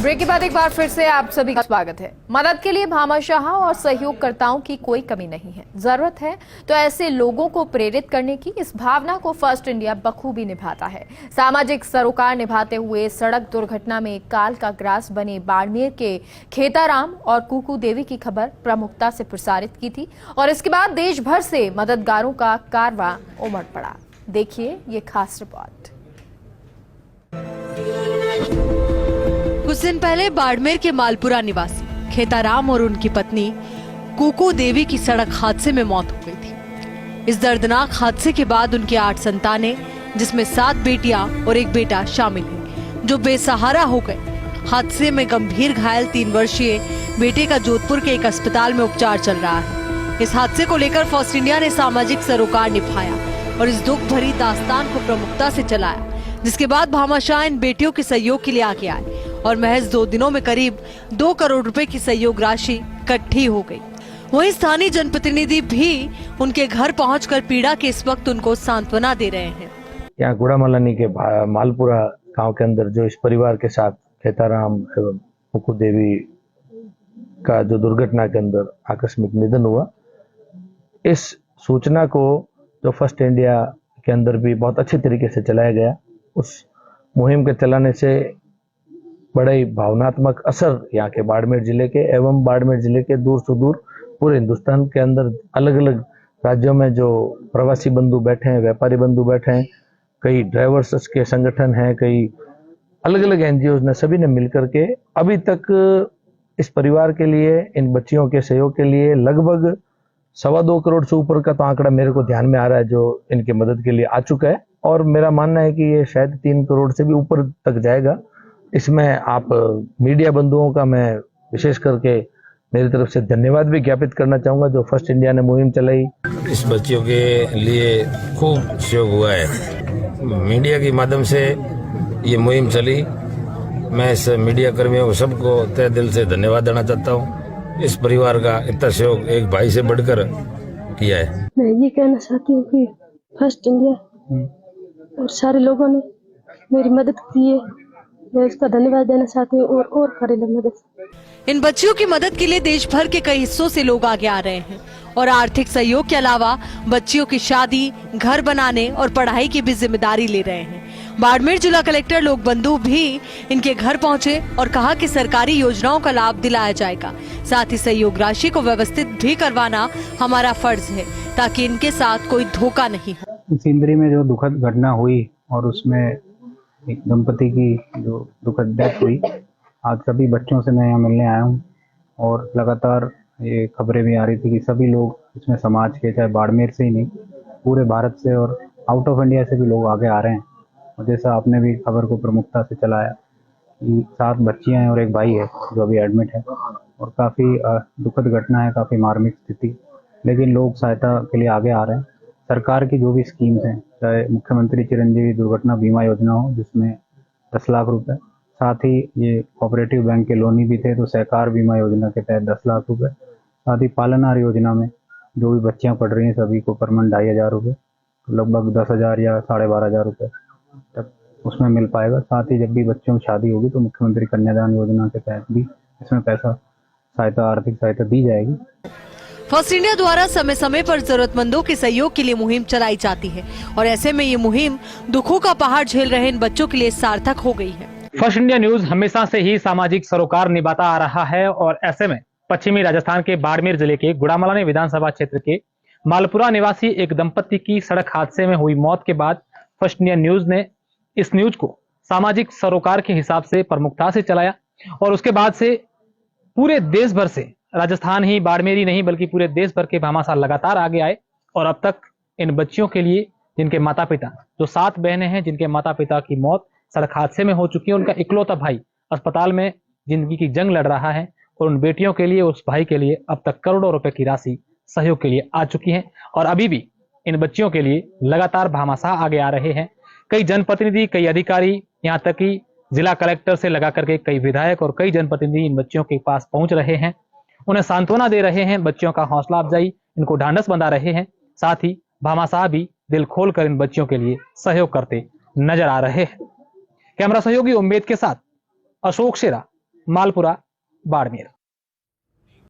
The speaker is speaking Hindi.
ब्रेक के बाद एक बार फिर से आप सभी का स्वागत है। मदद के लिए भामाशाह और सहयोगकर्ताओं की कोई कमी नहीं है। जरूरत है तो ऐसे लोगों को प्रेरित करने की। इस भावना को फर्स्ट इंडिया बखूबी निभाता है। सामाजिक सरोकार निभाते हुए सड़क दुर्घटना में काल का ग्रास बने बाड़मेर के खेताराम और कुकू देवी की खबर प्रमुखता से प्रसारित की थी और इसके बाद देश भर से मददगारों का कारवां उमड़ पड़ा। देखिए ये खास रिपोर्ट। कुछ दिन पहले बाड़मेर के मालपुरा निवासी खेताराम और उनकी पत्नी कुकू देवी की सड़क हादसे में मौत हो गई थी। इस दर्दनाक हादसे के बाद उनकी 8 संतानें, जिसमें 7 बेटियां और 1 बेटा शामिल हैं, जो बेसहारा हो गए। हादसे में गंभीर घायल 3 वर्षीय बेटे का जोधपुर के एक अस्पताल में उपचार चल रहा है। इस हादसे को लेकर फर्स्ट इंडिया ने सामाजिक सरोकार निभाया और इस दुख भरी दास्तान को प्रमुखता से चलाया, जिसके बाद भामाशाह इन बेटियों के सहयोग के लिए आगे आए और महज 2 दिनों में करीब 2 करोड़ रुपए की सहयोग राशि इकट्ठी हो गई। वहीं स्थानीय जनप्रतिनिधि भी उनके घर पहुंचकर पीड़ा के इस वक्त उनको सांत्वना दे रहे हैं। यहाँ गुड़ामलानी के मालपुरा गांव के अंदर जो इस परिवार के साथ खेताराम एवं कुकू देवी का जो दुर्घटना के अंदर आकस्मिक निधन हुआ, इस सूचना को जो फर्स्ट इंडिया के अंदर भी बहुत अच्छे तरीके से चलाया गया, उस मुहिम के चलाने से बड़ा ही भावनात्मक असर यहाँ के बाड़मेर जिले के एवं बाड़मेर जिले के दूर सुदूर पूरे हिंदुस्तान के अंदर अलग अलग राज्यों में जो प्रवासी बंधु बैठे हैं, व्यापारी बंधु बैठे हैं, कई ड्राइवर्स के संगठन हैं, कई अलग अलग एनजीओ ने, सभी ने मिलकर के अभी तक इस परिवार के लिए, इन बच्चियों के सहयोग के लिए लगभग 2.25 करोड़ से ऊपर का तो आंकड़ा मेरे को ध्यान में आ रहा है जो इनकी मदद के लिए आ चुका है और मेरा मानना है कि ये शायद 3 करोड़ से भी ऊपर तक जाएगा। इसमें आप मीडिया बंधुओं का मैं विशेष करके मेरी तरफ से धन्यवाद भी ज्ञापित करना चाहूंगा जो फर्स्ट इंडिया ने मुहिम चलाई। इस बच्चियों के लिए खूब सहयोग हुआ है। मीडिया के माध्यम से ये मुहिम चली। मैं इस मीडिया कर्मियों सबको तहे दिल से धन्यवाद देना चाहता हूँ। इस परिवार का इतना सहयोग एक भाई से बढ़कर किया है। मैं ये कहना चाहती हूँ कि फर्स्ट इंडिया और सारे लोगों ने मेरी मदद की है, मैं उसका धन्यवाद देना चाहती हूँ और करें मदद। इन बच्चियों की मदद के लिए देश भर के कई हिस्सों से लोग आगे आ रहे हैं और आर्थिक सहयोग के अलावा बच्चियों की शादी, घर बनाने और पढ़ाई की भी जिम्मेदारी ले रहे हैं। बाड़मेर जिला कलेक्टर लोक बंधु भी इनके घर पहुंचे और कहा कि सरकारी योजनाओं का लाभ दिलाया जाएगा। साथ ही सहयोग राशि को व्यवस्थित भी करवाना हमारा फर्ज है ताकि इनके साथ कोई धोखा नहीं हो। सिंदरी में जो दुखद घटना हुई और उसमें एक दंपति की जो दुखद डेथ हुई, आज सभी बच्चों से मैं यहाँ मिलने आया हूँ और लगातार ये खबरें भी आ रही थी कि सभी लोग इसमें समाज के, चाहे बाड़मेर से ही नहीं, पूरे भारत से और आउट ऑफ इंडिया से भी लोग आगे आ रहे हैं। और जैसा आपने भी खबर को प्रमुखता से चलाया कि 7 बच्चियाँ हैं और 1 भाई है जो अभी एडमिट है और काफ़ी दुखद घटना है, काफ़ी मार्मिक स्थिति, लेकिन लोग सहायता के लिए आगे आ रहे हैं। सरकार की जो भी स्कीम्स हैं, चाहे मुख्यमंत्री चिरंजीवी दुर्घटना बीमा योजना हो जिसमें 10 लाख रुपए, साथ ही ये कोऑपरेटिव बैंक के लोनी भी थे तो सहकार बीमा योजना के तहत 10 लाख रुपए, साथ ही पालनहार योजना में जो भी बच्चियां पढ़ रही हैं सभी को पर मंथ 2,500 रुपये, लगभग 10,000 या 12,500 रुपये तक उसमें मिल पाएगा। साथ ही जब भी बच्चों की शादी होगी तो मुख्यमंत्री कन्यादान योजना के तहत भी इसमें पैसा सहायता, आर्थिक सहायता दी जाएगी। फर्स्ट इंडिया द्वारा समय समय पर जरूरतमंदों के सहयोग के लिए मुहिम चलाई जाती है और ऐसे में ये मुहिम दुखों का पहाड़ झेल रहे इन बच्चों के लिए सार्थक हो गई है। फर्स्ट इंडिया न्यूज हमेशा से ही सामाजिक सरोकार निभाता आ रहा है और ऐसे में पश्चिमी राजस्थान के बाड़मेर जिले के गुड़ामलानी विधानसभा क्षेत्र के मालपुरा निवासी एक दंपति की सड़क हादसे में हुई मौत के बाद फर्स्ट इंडिया न्यूज ने इस न्यूज को सामाजिक सरोकार के हिसाब से प्रमुखता से चलाया और उसके बाद से पूरे देश भर से, राजस्थान ही बाड़मेर ही नहीं बल्कि पूरे देश भर के भामाशाह लगातार आगे आए और अब तक इन बच्चियों के लिए, जिनके माता पिता, जो 7 बहनें हैं जिनके माता पिता की मौत सड़क हादसे में हो चुकी है, उनका इकलौता भाई अस्पताल में जिंदगी की जंग लड़ रहा है और उन बेटियों के लिए, उस भाई के लिए अब तक करोड़ों रुपए की राशि सहयोग के लिए आ चुकी है और अभी भी इन बच्चियों के लिए लगातार भामाशाह आगे आ रहे हैं। कई जनप्रतिनिधि, कई अधिकारी, यहाँ तक कि जिला कलेक्टर से लगा करके कई विधायक और कई जनप्रतिनिधि इन बच्चियों के पास पहुंच रहे हैं, उन्हें सांत्वना दे रहे हैं, बच्चियों का हौसला अफजाई, इनको ढांढस बंधा रहे हैं। साथ ही भामाशाह भी दिल खोलकर इन बच्चियों के लिए सहयोग करते नजर आ रहे हैं। कैमरा सहयोगी उम्मेद के साथ अशोक शेरा, मालपुरा, बाड़मेर।